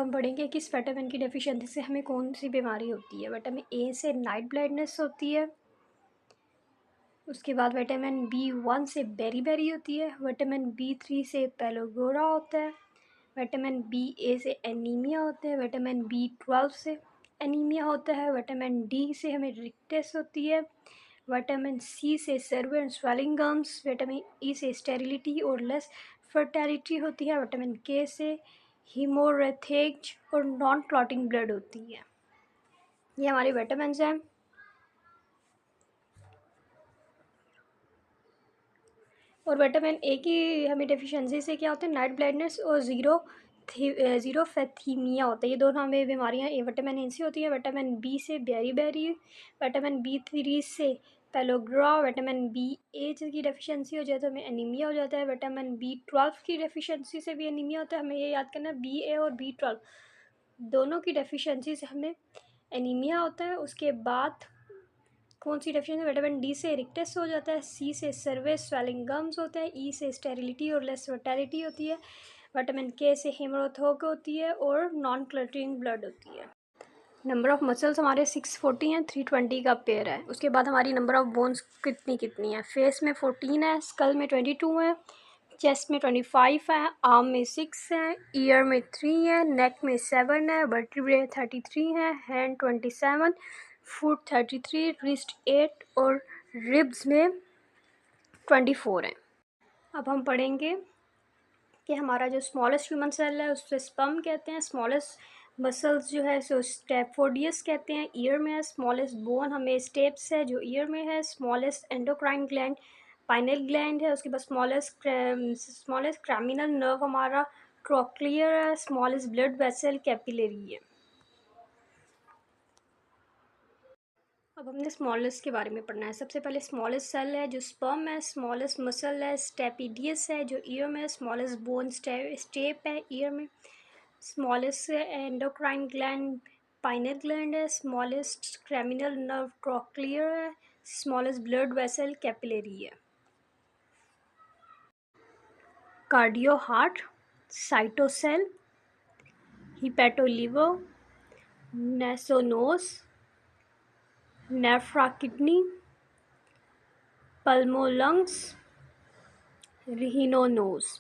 हम पढ़ेंगे कि इस विटामिन की डेफिशिएंसी से हमें कौन सी बीमारी होती है। विटामिन ए से नाइट ब्लाइंडनेस होती है। उसके बाद विटामिन B1 से बेरी होती है। विटामिन B3 से पेलोगोरा होता है। विटामिन BA से एनीमिया होता है। विटामिन B12 से एनीमिया होता है। विटामिन D से हमें रिकटेस होती है। विटामिन C से server and swelling gums. Vitamin E से स्टेरिलिटी और लेस फर्टिलिटी होती है। विटामिन K से हीमोरेथेज और नॉन क्लॉटिंग ब्लड होती है। ये हमारे विटामिन हैं। और विटामिन ए की हमें डेफिशिएंसी से क्या होता है, नाइट ब्लाइंडनेस और ज़ीरोफैथीमिया होता है। ये दोनों हमें बीमारियाँ विटामिन ए से होती हैं। विटामिन बी से बेरी, विटामिन B3 से पेलोग्रा, विटामिन BA की डेफिशिएंसी हो जाए तो हमें एनीमिया हो जाता है। विटामिन B12 की डेफिशिएंसी से भी एनीमिया होता है। हमें ये याद करना है, BA और B12 दोनों की डेफिशिएंसी से हमें एनीमिया होता है। उसके बाद कौन सी डेफिशिएंसी, विटामिन डी से इरिक्टस हो जाता है। सी से सर्विस स्वेलिंग गम्स होता है। ई से स्टेरिलिटी और लेस फर्टिलिटी होती है। विटामिन के से हेमरोथोक होती है और नॉन क्लटिंग ब्लड होती है। नंबर ऑफ मसल्स हमारे 640 हैं, 320 का पेयर है। उसके बाद हमारी नंबर ऑफ बोन्स कितनी है। फेस में 14 है, स्कल में 22 है, चेस्ट में 25 है, आर्म में 6 है, ईयर में 3 है, नेक में 7 है, वर्टिब्रे 33 है, हैंड 27, फुट 33, रिस्ट 8 और रिब्स में 24 है। अब हम पढ़ेंगे कि हमारा जो स्मॉलेस्ट ह्यूमन सेल है उससे स्पर्म कहते हैं। स्मॉलेस्ट मसल्स जो है सो स्टेफोडियस कहते हैं, ईयर में है। स्मॉलेस्ट बोन हमें स्टेप्स है जो ईयर में है। Smallest endocrine gland pineal gland है। उसके बाद स्मॉलेस्ट क्रामिनल नर्व हमारा ट्रोक्लियर है। स्मॉलेस्ट ब्लड वेसल कैपिलरी है। अब हमने स्मॉलेस्ट के बारे में पढ़ना है। सबसे पहले स्मॉलेस्ट सेल है जो स्पर्म है। स्मॉलेस्ट मसल है स्टेपिडियस है जो ईयर में है। स्मॉलेस्ट बोन स्टेप है ईयर में। Smallest endocrine gland pineal gland है। स्मॉलेस्ट क्रामिनल नर्व ट्रोक्लियर है। स्मॉलेस्ट ब्लड वेसल कैपिलरी है। Cardio heart, cyto cell, hepato liver, naso nose, nephro kidney, pulmo lungs, रिहिनोनोस।